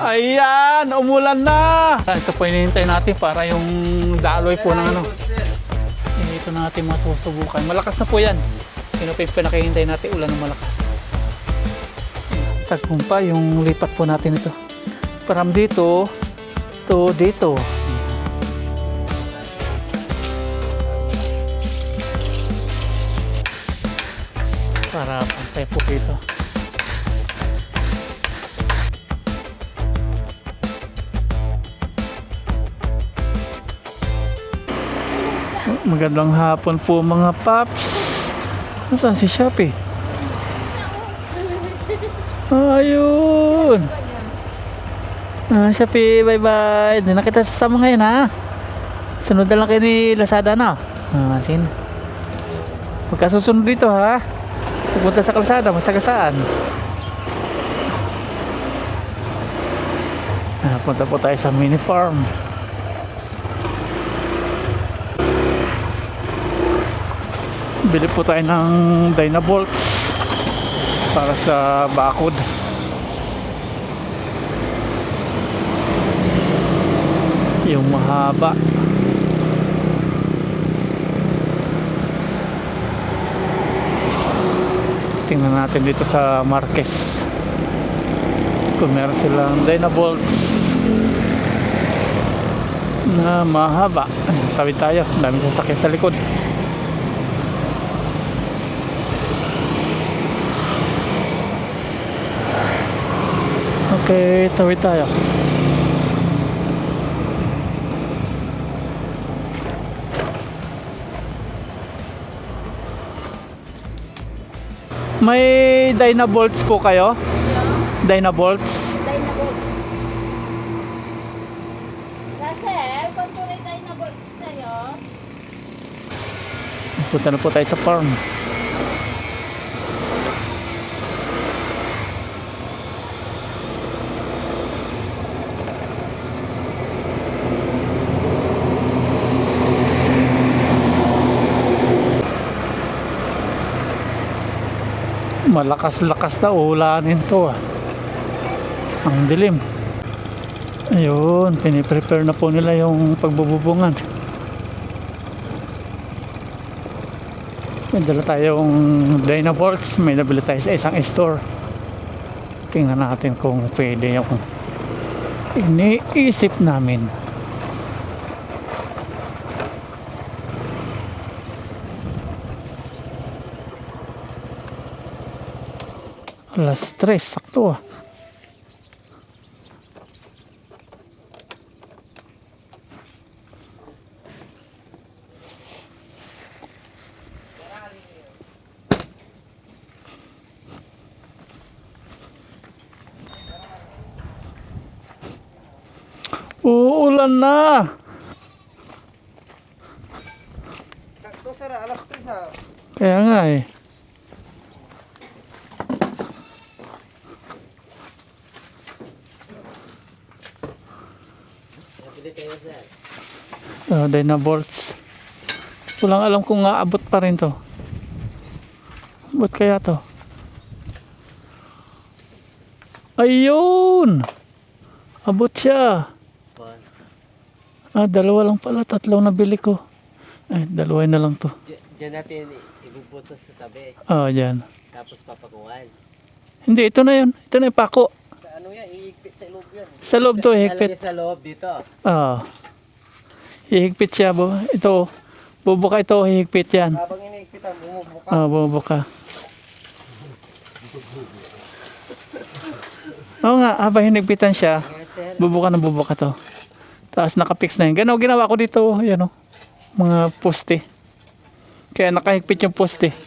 Ayan, umulan na. Ito po hinihintay natin para yung daloy po ng ano. Ito natin masusubukan. Malakas na po yan. Yun po yung pinakihintay natin, ulan ng malakas. Tagpumpa yung lipat po natin ito. Param dito to dito. Para pantay po dito. Magandang hapon po mga paps. Nasaan si Shopee? Ayun. Shopee, bye bye. Hindi na kita sasama ngayon ha. Sunod na lang kayo ni Lazada na. Sin. Magkasusunod dito ha. Pupunta sa kalsada, masagasaan. Punta po tayo sa mini farm. Bili po tayo ng Dynabolts para sa bakod. Yung mahaba. Tingnan natin dito sa Marquez kung meron silang Dynabolts na mahaba. Tawid tayo, dami sasakyan sa likod. Okay, tawid tayo. May Dynabolts po kayo? Dynabolts? Dynabolts. Sir, kung tuloy Dynabolts na yun. Punta na po tayo sa farm. Malakas-lakas na ulanin to ah. Ang dilim. Ayun, piniprepare na po nila yung pagbububungan. May dala tayong Dynabolts. May nabili tayo sa isang store. Tingnan natin kung pwede yung iniisip namin. Alas 3, sakto ah. Uulan na. Sakto sir, alas 3 ha. Kaya nga eh. Dynabolts. Walang alam kung aabot pa rin to. Abot kaya to? Ayun! Abot siya. Dalawa lang pala. Tatlaw na bili ko. Ay, dalawa na lang to. Diyan natin ibubutos sa tabi. Dyan. Tapos papakuhan. Hindi, ito na yun. Ito na yung pako. Ano yan? Iigpit sa loob yan. Sa loob to, higpit. Ilalagay sa loob dito. Hihigpit siya. Ito, bubuka ito, hihigpit yan. Habang iniigpitan, bumubuka. Bumubuka. Oo nga, habang hinigpitan siya, bubuka na bubuka to. Tapos nakapix na yun. Ganaw ginawa ko dito, yan o. Mga poste. Kaya nakahigpit yung poste.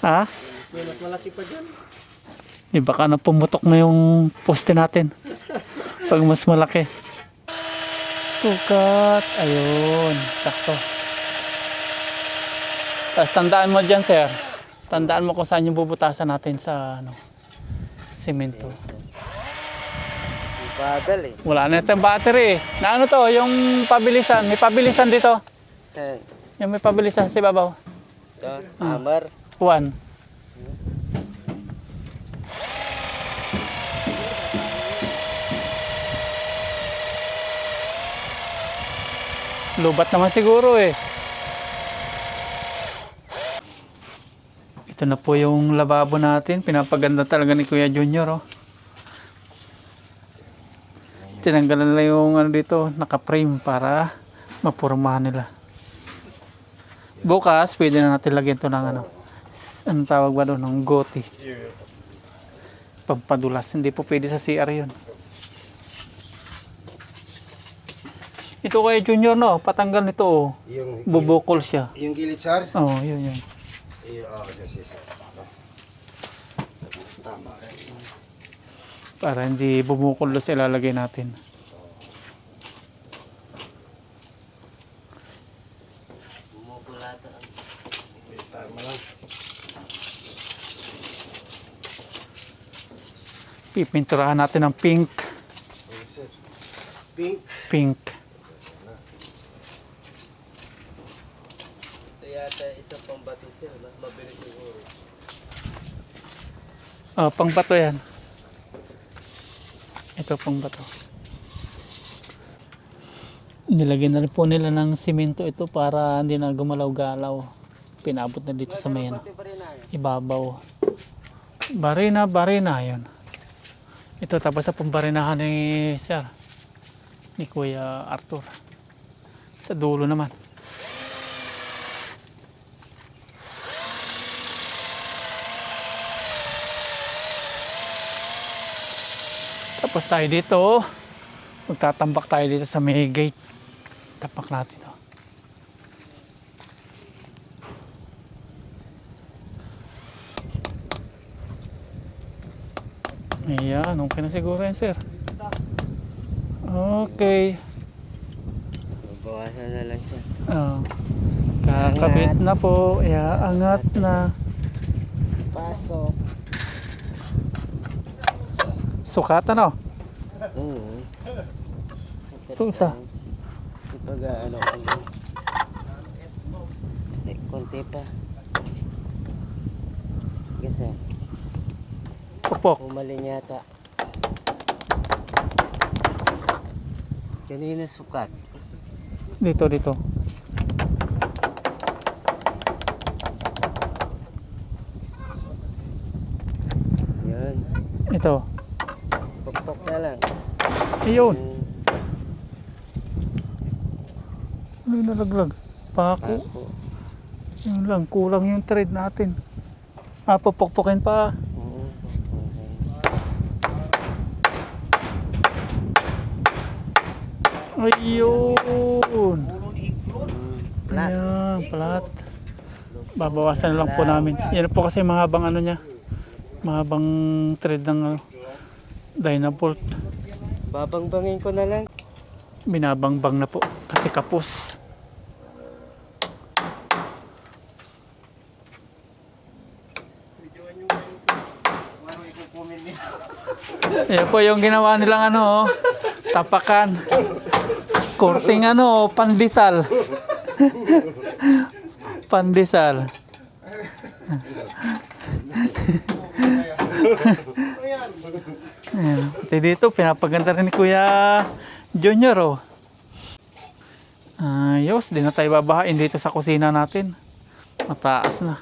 Ha? May mas malaki pa dyan. Di baka na pumutok na yung poste natin. Pag mas malaki. Sukat. Ayun. Sakto. Tapos tandaan mo dyan, sir. Tandaan mo kung saan yung bubutasan natin sa semento. Badal eh. Wala na itong battery. Na ano to? Yung pabilisan. May pabilisan dito. Yung may pabilisan sa ibabaw. Ito, hammer. 1. Lubat naman siguro eh. Ito na po yung lababo natin. Pinapaganda talaga ni Kuya Junior oh. Tinanggalan lang yung ano dito, naka-frame para mapurmahan nila. Bukas, pwede na natin lagyan ito ng ano, anong tawag ba doon, ng goti. Pampadulas, hindi po pwede sa CR yun. Ito kay Junior no, patanggal nito oh. Yung Bubukol siya. yung gilid, sir? Oo, yun yun. Sir. Tama. Para hindi bumukol doon sa ilalagay natin. Tama lang. Pipinturahan natin ng pink. Sir. Pink. Pink. Ito yata isang pambato, sir. Mabilis siguro. Pangbato yan. Ito pangbato. Nilagyan na rin po nila ng simento ito para hindi na gumalaw-galaw. Pinabot na dito sa mayan. Ibabaw. Barina yun. Ito tapos sa pambarinahan ni Sir. Ni Kuya Arthur. Sa dulo naman. Tapos tayo dito, magtatambak tayo dito sa may gate. Tapak natin to. Ayan, okay na siguro yan, sir. Okay. Bawasan na lang siya. Kakabit na po. Angat na. Pasok. Sukatan o. Ito isa. Pag ano, konti pa. Kasi Pukpok. umaling yata. Kanina sukat. Dito. Yan. Ito. Pokpok na lang. Ayun. May nalaglag. Pako. Ako. Yun lang. Kulang yung thread natin. Papukpukin pa. Oo. Ayun. Plat. Ayan, plat. Babawasan lang po namin. Yan po kasi mahabang ano niya. Mahabang thread ng Dynabolt. Babangbangin ko na lang. Binabangbang na po kasi kapos. Yan po yung ginawa nilang ano, tapakan. Korting ano, pandesal. Pandesal. Ayan. Pati dito, pinapaganda rin ni Kuya Junior oh. Ayos, di na tayo babahain dito sa kusina natin. Mataas na.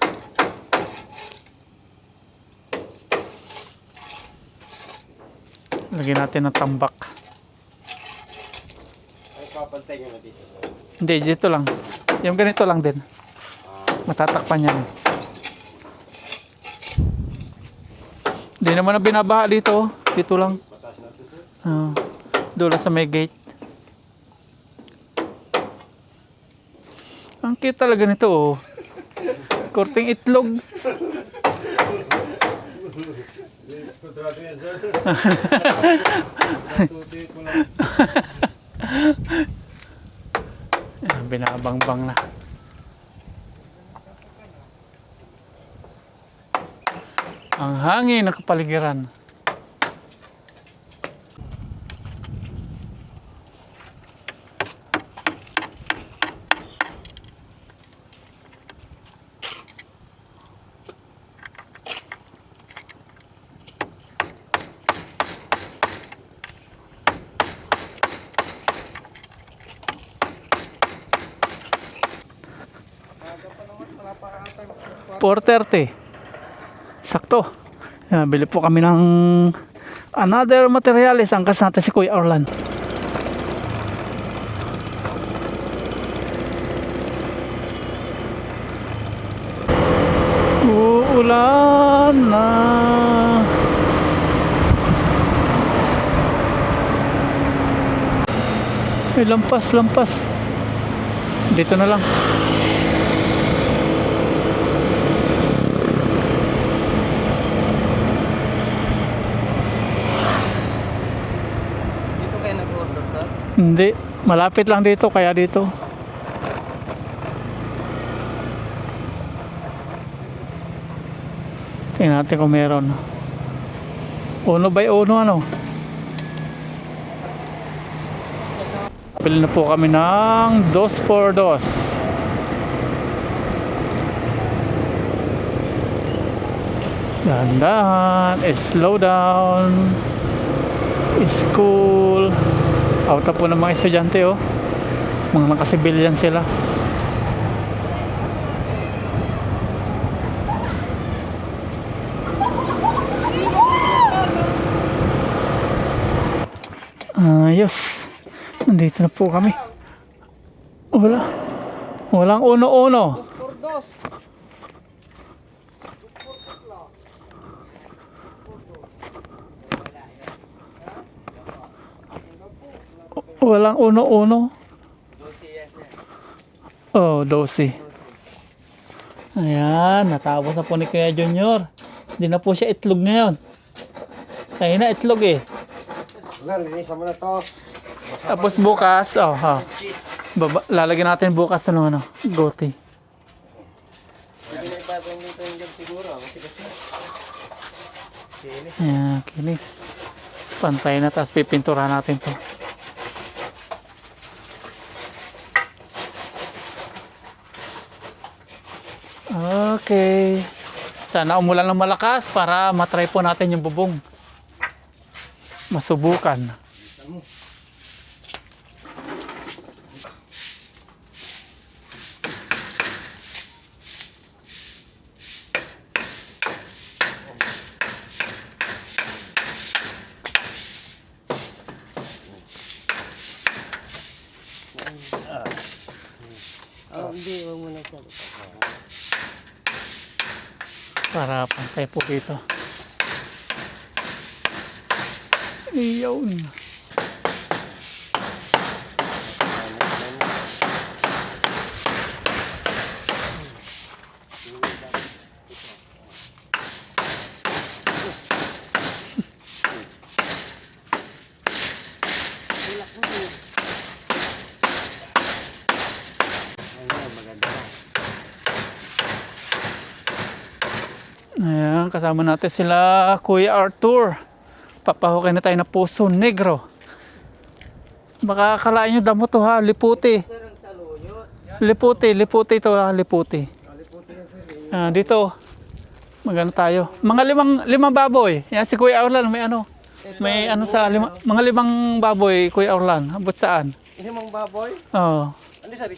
Lagyan natin ng tambak. Ay, papantay nyo na dito, sir. Hindi, dito lang. Yung ganito lang din. Matatakpan yan. Hindi naman na binabaha dito. Dito lang. Doon lang sa may gate. Ang cute talaga nito oh. Korting itlog. Kontrado yan, sir. Ayan, binabangbang na. Ang hangin ng kapaligiran. 4:30. Sakto. Bili po kami ng another materials. Angkas natin si Kuya Orlan. Uulan na. Ay, lampas. Dito na lang. Dito kayo nag-order, sir? Hindi, malapit lang dito, kaya dito. Tingnan natin kung meron. Uno by uno, ano? Pili na po kami ng 2x2. Dahan-dahan, slow down. School. Auto po ng mga estudyante, oh. Mga nakasibilyan sila. Ayos. Nandito na po kami. Walang uno-uno. Walang uno-uno. Oh, 12. Ayan, natapos na po ni Kuya Junior. Hindi na po siya itlog ngayon. Kaya na itlog eh. Wala, linisan mo na to. Tapos bukas, lalagyan natin bukas ng ano, goti. Hindi na ibabang dito yung job siguro. Ayan, kinis. Pantay na, tapos pipinturahan natin to. Okay. Sana umulan ng malakas para matry po natin yung bubong. Masubukan. Hindi, huwag mo na siya. Para pantay po dito. Iyon. Ayan, kasama natin sila Kuya Arthur. Papahukay na tayo na Puso Negro. Baka akalain nyo damo to ha, liputi. Liputi to ha, liputi. Dito, magano tayo. Mga limang baboy. Yan si Kuya Orlan, may ano sa mga limang baboy, Kuya Orlan. Abot saan? Limang baboy? Oo. Ano sir,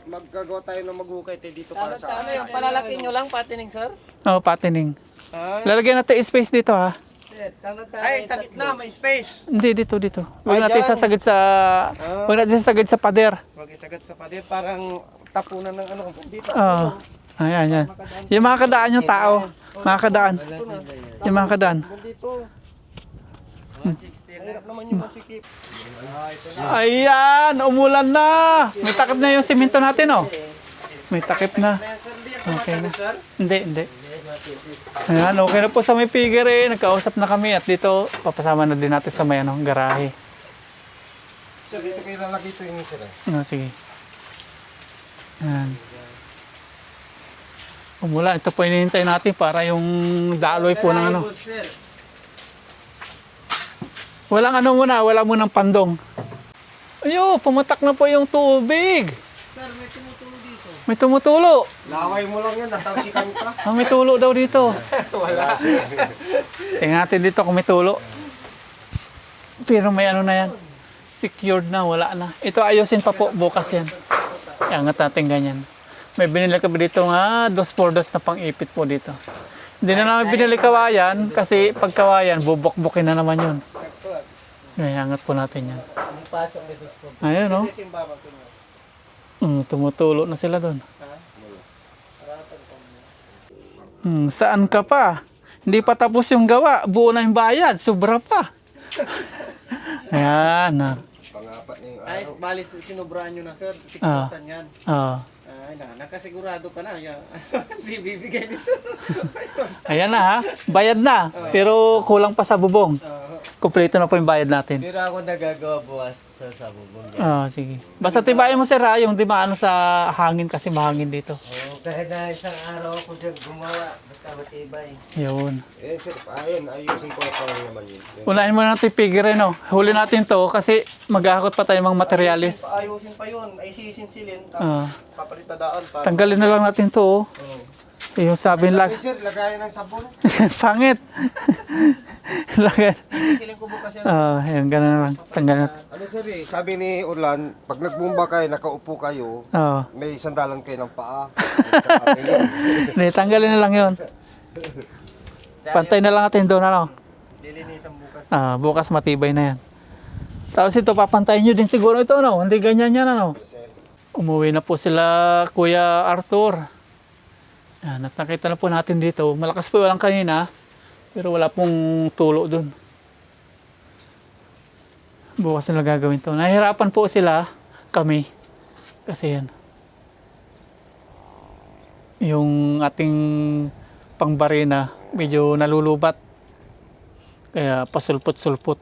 maggagawa tayo ng maghukay tayo dito para sa... Ano yung palalaki nyo lang, patining sir? Oo, patining. Ay, Lalagyan natin space dito ha. Ay, sa gitna, may space. Hindi, dito. Huwag natin dyan. sasagad sa... Huwag natin sasagad sa pader. wag isagat sa pader, parang tapunan ng ano dito. Oo. Ayan. Yung mga kadaan yung tao. Mga kadaan. Yung mga kadaan. Dito. 16 na naman yung masikip. Ayan, umulan na. May takip na yung simento natin, oh. May takip na. Okay na. Hindi. Ayan, okay na po sa may figure eh. Nagkausap na kami at dito papasama na din natin sa may garahe. Sir, dito kayo lalagay ito yung sir. Sige. Ayan. Umulan. Ito po hinihintay natin para yung daloy po ng ano. Wala munang pandong. Ayo, pumatak na po yung tubig. Sir, may tumutulo dito. May tumutulo. Laway mo lang yan, natalsikan ka. May tulo daw dito. Wala sir. Tingnan natin dito kung may tulo. Pero may ano na yan. Secured na, wala na. Ito ayusin pa po, bukas yan. Iangat natin ganyan. May binili kami dito nga, 2-4 na pang-ipit po dito. Hindi na namin binili kawayan kasi pag kawayan, bubok-bukin na naman yun. Ngayangat po natin yan. Ang pasok nito po. Ayun, no? Ito yung babang ko nyo. Tumutulo na sila doon. Saan ka pa? Hindi pa tapos yung gawa. Buo na yung bayad. Sobra pa. Ayan. Pangapat na yung Ay, araw. bali, sinubraan nyo na sir. 6,000 Ah. yan. Oh. Ay, nakasigurado ka na. Yan. Hindi bibigay ni sir. Ayan na ha. Bayad na. Pero kulang pa sa bubong. Kompleto na po yung bayad natin. Pero ako nagagawa bukas sa sabubong yan. Sige. Basta tibayan mo sir ha. Yung di maano sa hangin kasi mahangin dito. Oo, kahit na isang araw ako dyan gumawa, basta matibay. Yun. Eh, sir, ayun, ayusin ko pa rin naman yun. Unahin mo natin yung figure no. Huli natin to kasi maghahakot pa tayo ng mga materialis. Ayusin pa yun. Ay sisinsilin. Ah. Papalitadaan pa. Tanggalin na lang natin to. Yung sabi nila. Ay, sir, lagayan ng sabon. Pangit. Lagyan. Sisinsilin ko bukas yan. Ayan, ganun na lang. Tanggal na. Ano, sir, sabi ni Orlan, pag nagbumba kayo, nakaupo kayo, may sandalan kayo ng paa. Hindi, tanggalin na lang yun. Pantay na lang natin doon, ano? Lilinisan bukas. Bukas matibay na yan. Tapos ito, papantayin nyo din siguro ito, no? Hindi ganyan yan, ano? Umuwi na po sila, Kuya Arthur. Yan, at nakita na po natin dito. Malakas po walang kanina, pero wala pong tulo doon. Bukas nila gagawin to. Nahihirapan po sila, kami. Kasi yan. Yung ating pangbarina, medyo nalulubat. Kaya pasulpot-sulpot.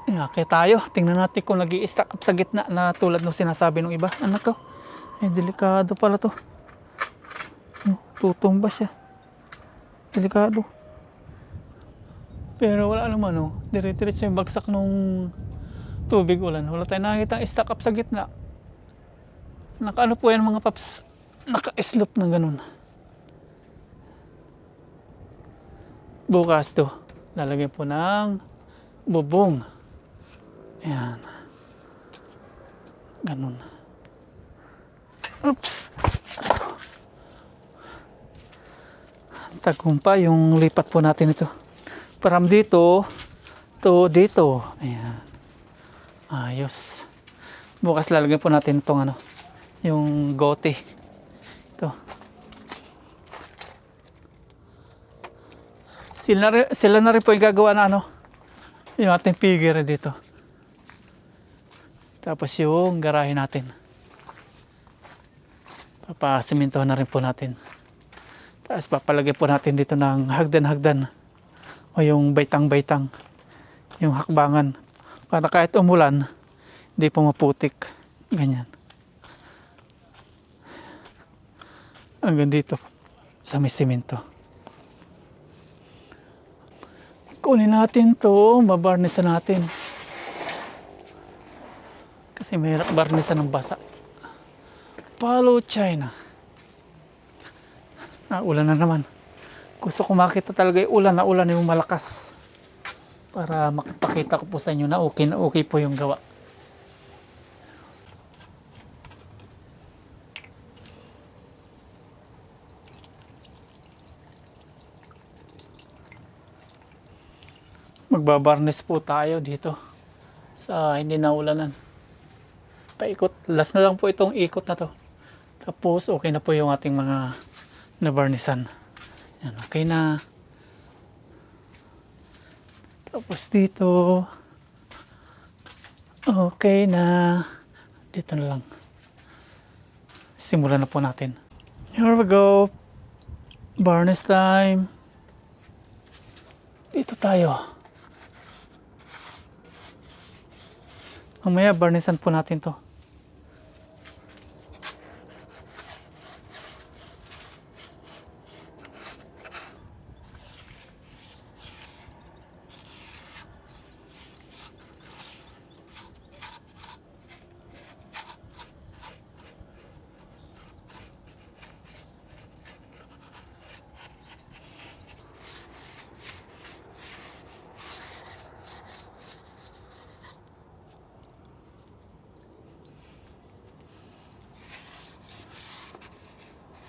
Kaya tayo, tingnan natin kung nag-i-stack up sa gitna na tulad ng sinasabi ng iba. Ano to? Delikado pala to. Tutumba siya. Delikado. Pero wala naman, no? Dire-diretso yung bagsak nung tubig ulan. Wala tayong nakikita stack up sa gitna. Nakaano po yan mga paps? Naka-slope na ganun. Bukas to. Lalagyan po ng bubong. Ayan. Ganun. Oops. Tagumpa yung lipat po natin ito. From dito to dito. Ayan. Ayos. Bukas lalagyan po natin itong ano, yung gote. Ito. Sila na rin po yung gagawa na ano, yung ating figure dito. Tapos yung garahe natin. Papasimintohan na rin po natin. Tapos papalagay po natin dito ng hagdan-hagdan. O yung baitang-baitang. Yung hakbangan. Para kahit umulan, hindi po maputik. Ganyan. Hanggang dito. Sa may simento. Kunin natin to, mabarnisan natin. Kasi mahirap barnisan ng basa. Follow China. Ulan na naman. Gusto ko makita talaga yung ulan na ulan yung malakas. Para makipakita ko po sa inyo na okay po yung gawa. Magbabarnis po tayo dito sa hindi naulanan. Paikot. Last na lang po itong ikot na to. Tapos okay na po yung ating mga nabarnisan. Yan, okay na. Tapos dito okay na. Dito na lang. Simulan na po natin. Here we go. Barnish time. Dito tayo. Mamaya barnisan po natin to.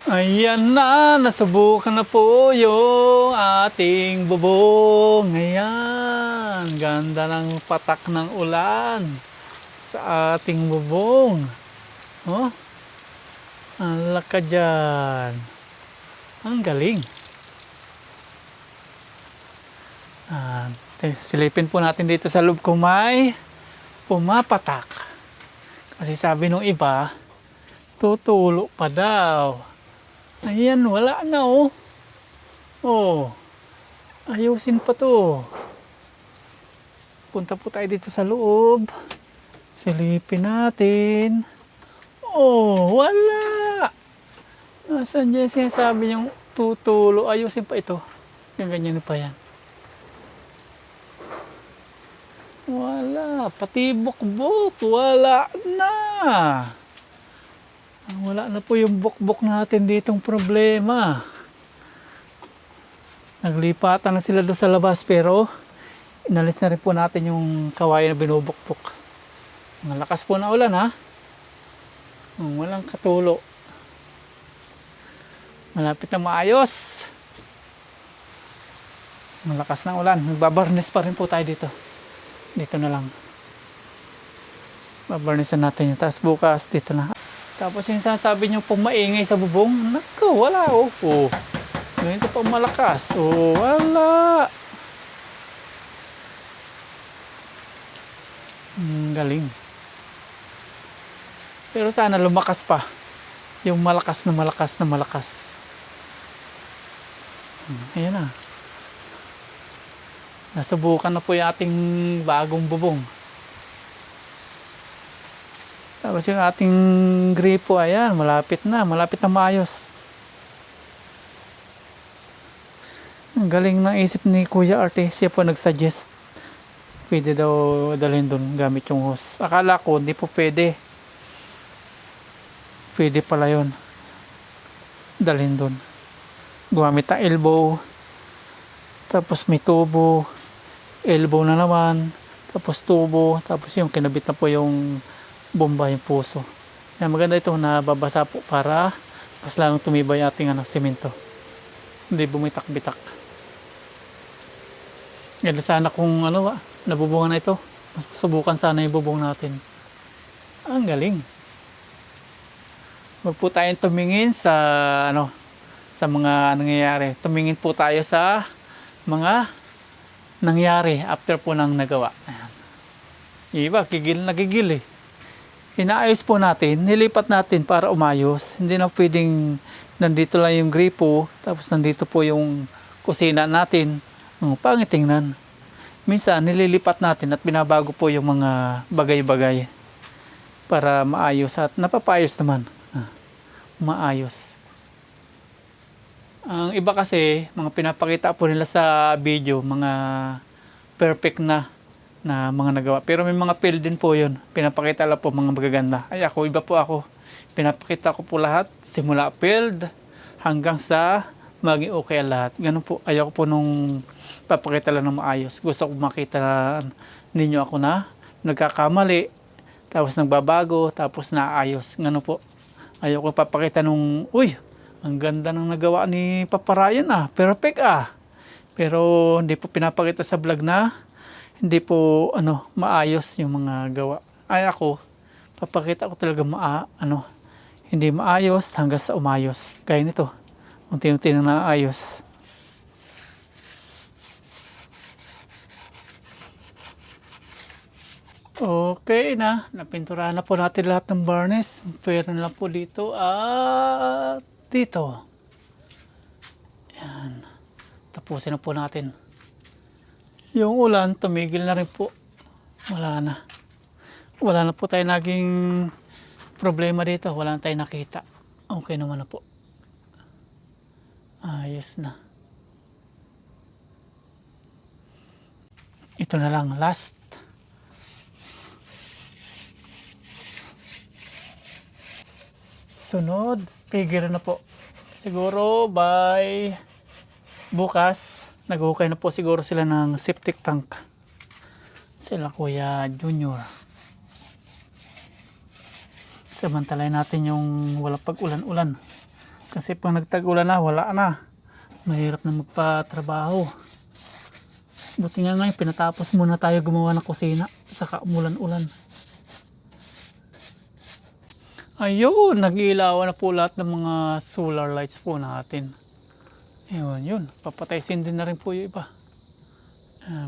Ayan na, nasubukan na po yung ating bubong. Ayan, ganda ng patak ng ulan sa ating bubong. Oh, ang laka dyan. Ang galing. Silipin po natin dito sa loob kung may pumapatak. Kasi sabi nung iba, tutulo pa daw. Ayan, wala na oh. Oh, ayusin pa to. Punta po tayo dito sa loob. Silipin natin. Oh, wala. Nasaan dyan sinasabi yung tutulo? Ayusin pa ito. Yung ganyan pa yan. Wala. Pati bukbok. Wala na. Wala na po yung bukbok natin ditong problema. Naglipatan na sila doon sa labas pero inalis na rin po natin yung kawayan na binubukbok. Malakas po na ulan ha. Walang katulo. Malapit na maayos. Malakas na ulan. Magbabarnis pa rin po tayo dito. Dito na lang. Babarnisan natin yung taas bukas. Dito na. Tapos yung sasabi nyo pong maingay sa bubong, naku, wala oh. Oh. Ganito pang malakas. Oh, wala. Galing. Pero sana lumakas pa. Yung malakas na malakas na malakas. Ayan na. Nasubukan na po yung ating bagong bubong. Tapos yung ating gripo, ayan, malapit na maayos. Ang galing ng isip ni Kuya Arte, siya po nag-suggest. Pwede daw dalhin doon gamit yung hose. Akala ko, hindi po pwede. Pwede pala yun. Dalhin doon. Gumamit ang elbow. Tapos may tubo. Elbow na naman. Tapos tubo. Tapos yung kinabit na po yung bomba, yung puso. Yan, maganda ito na babasa po para mas lalong tumibay ating semento. Hindi bumitak-bitak. Yan, sana kung nabubungan na ito. Mas subukan sana yung bubong natin. Ang galing. Huwag po tayong tumingin sa sa mga nangyayari. Tumingin po tayo sa mga nangyari after po nang nagawa. Ayan. Yung iba, nagigil eh. Inaayos po natin, nilipat natin para umayos. Hindi na pwedeng nandito lang yung gripo, tapos nandito po yung kusina natin. Pangit tingnan. Minsan, nililipat natin at binabago po yung mga bagay-bagay para maayos at napapayos naman. Maayos. Ang iba kasi, mga pinapakita po nila sa video, mga perfect na mga nagawa. Pero may mga fail din po yun. Pinapakita lang po mga magaganda. Ay ako, iba po ako. Pinapakita ko po lahat. Simula failed hanggang sa maging okay lahat. Ganun po. Ayoko po nung papakita lang ng maayos. Gusto ko makita ninyo ako na nagkakamali. Tapos nagbabago. Tapos naayos. Ganun po. Ayoko papakita nung, uy, ang ganda ng nagawa ni Papa Ryan ah. Perfect ah. Pero hindi po pinapakita sa vlog na hindi po maayos yung mga gawa. Ay ako, papakita ko talaga hindi maayos hanggang sa umayos. Gaya nito, unti-unti na naayos. Okay na, napinturahan na po natin lahat ng varnish. Pero na lang po dito at dito. Yan. Tapusin na po natin. Yung ulan, tumigil na rin po. Wala na. Wala na po tayo naging problema dito. Wala na tayo nakita. Okay naman na po. Ayos na. Ito na lang, last. Sunod, tigil na po. Siguro by bukas, nag-ukay na po siguro sila ng septic tank. Sila Kuya Junior. Samantalahin natin yung walang pag-ulan-ulan. Kasi pag nagtag-ulan na, wala na. Mahirap na magpatrabaho. Buti nga ngayon, pinatapos muna tayo gumawa ng kusina. Saka umulan-ulan. Ayun, nag-iilawan na po lahat ng mga solar lights po natin. Ayun, yun. Papataysin din na rin po yung iba.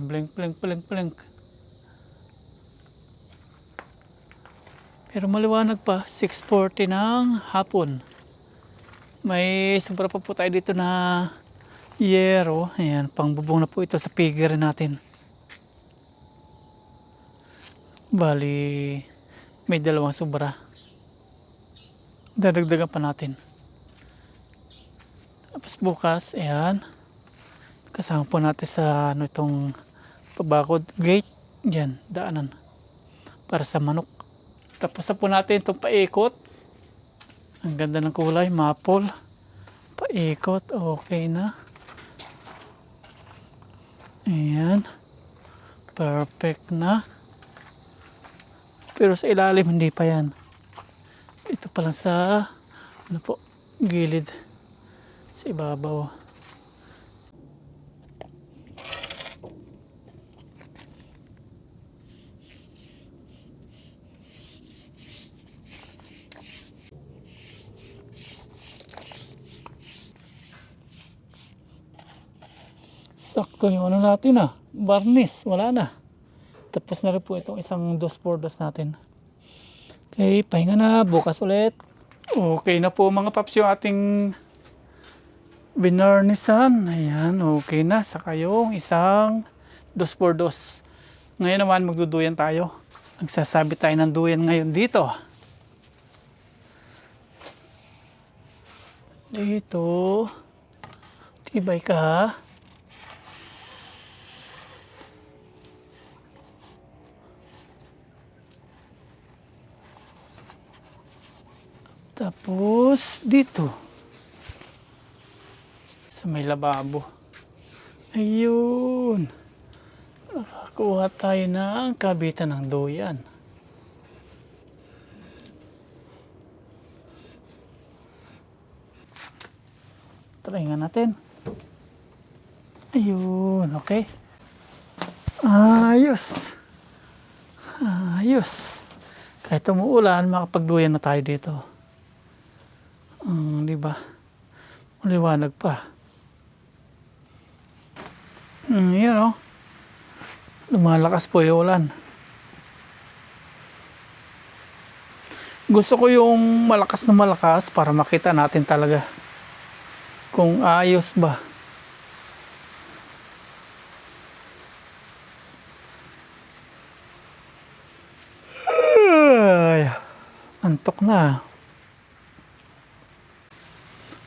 Blink, blink, blink, blink. Pero maliwanag pa, 6:40 ng hapon. May sobra pa po tayo dito na yero. Ayan, pangbubong na po ito sa piggery natin. Bali, may dalawang sobra. Dadagdagan pa natin. Tapos bukas, ayan. Kasama po natin sa itong pabakod gate. Diyan, daanan. Para sa manok. Tapos na po natin itong paikot. Ang ganda ng kulay, maple. Paikot, okay na. Ayan. Perfect na. Pero sa ilalim, hindi pa yan. Ito pa lang sa, ano po, gilid. Sa ibabaw. Sakto yung ano natin varnish, wala na. Tapos na rin po itong isang 2x2 natin. Okay, pahinga na, bukas ulit. Okay na po mga paps yung ating binarnisan. Ayan, okay na. Saka yung isang 2x2. Ngayon naman magduduyan tayo. Magsasabi tayo ng duyan ngayon dito. Dito. Tibay ka ha. Tapos dito sa may lababo. Ayun. Kuha tayo ng kabitan ng duyan. Try nga natin. Ayun, okay. Ayos. Ayos. Kahit umuulan, makapagduyan na tayo dito. Di ba? Maliwanag pa. Yan lumalakas po yung ulan. Gusto ko yung malakas na malakas para makita natin talaga kung ayos ba. Ay, antok na.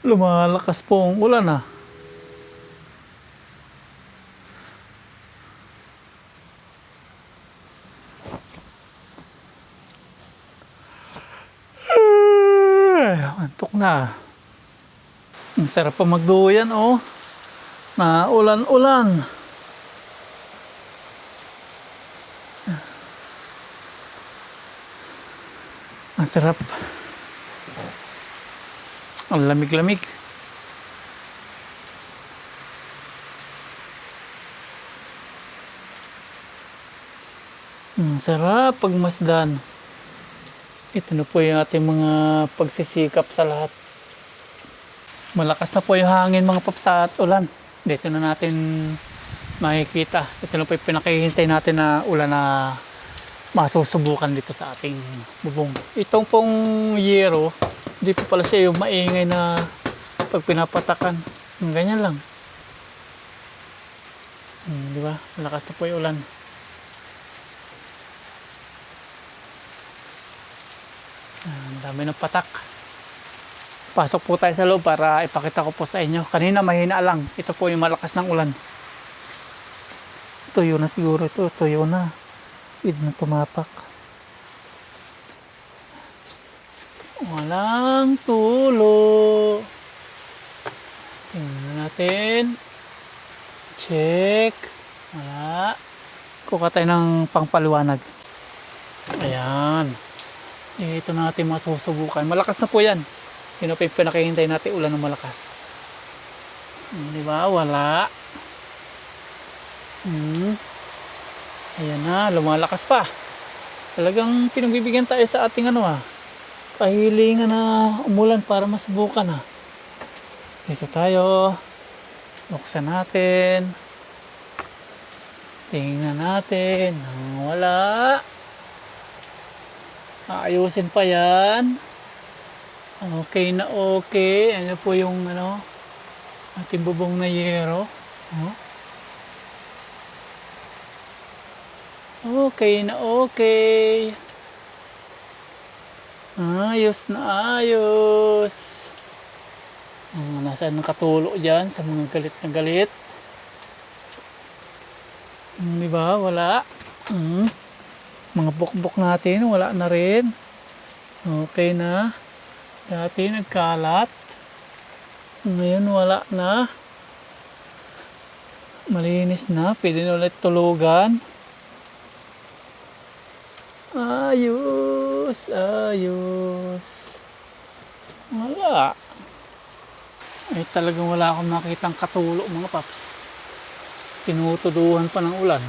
Lumalakas po ang ulan antok na. Ang sarap pa magduyan na ulan-ulan. Ang sarap. Ang lamig-lamig. Ang sarap pagmasdan. Ito na po yung ating mga pagsisikap sa lahat. Malakas na po yung hangin mga paps at ulan. Dito na natin makikita. Ito na po yung pinakihintay natin na ulan na masusubukan dito sa ating bubong. Itong pong yero, di po pala siya yung maingay na pag pinapatakan. Ganyan lang. Di ba? Malakas na po yung ulan. Ang dami ng patak. Pasok po tayo sa loob para ipakita ko po sa inyo. Kanina mahina lang. Ito po yung malakas ng ulan. Tuyo na siguro ito. Tuyo na. Pwede na tumapak. Walang tulo. Tingnan natin. Check. Wala. Kuha tayo ng pangpaliwanag. Ayan. Ito na natin masusubukan. Malakas na po yan. Yun pa yung pinakihintay natin ulan ng malakas. Di ba? Wala. Ayan na, lumalakas pa. Talagang pinagbibigyan tayo sa ating kahilingan na umulan para masubukan Dito tayo. Buksan natin. Tingnan natin. Wala. Aayusin pa yan. Okay na okay. Ano po yung ating bubong na yero. Okay na okay. Ayos na ayos. Nasaan ang katulo dyan sa mga galit na galit? Diba? Wala. Mga bukbok natin, wala na rin. Okay na. Dati nagkalat. Ngayon wala na. Malinis na. Pwede na ulit tulugan. Ayos. Ayos. Wala. Ay talagang wala akong nakitang katulo mga paps. Tinutuduhan pa ng ulan.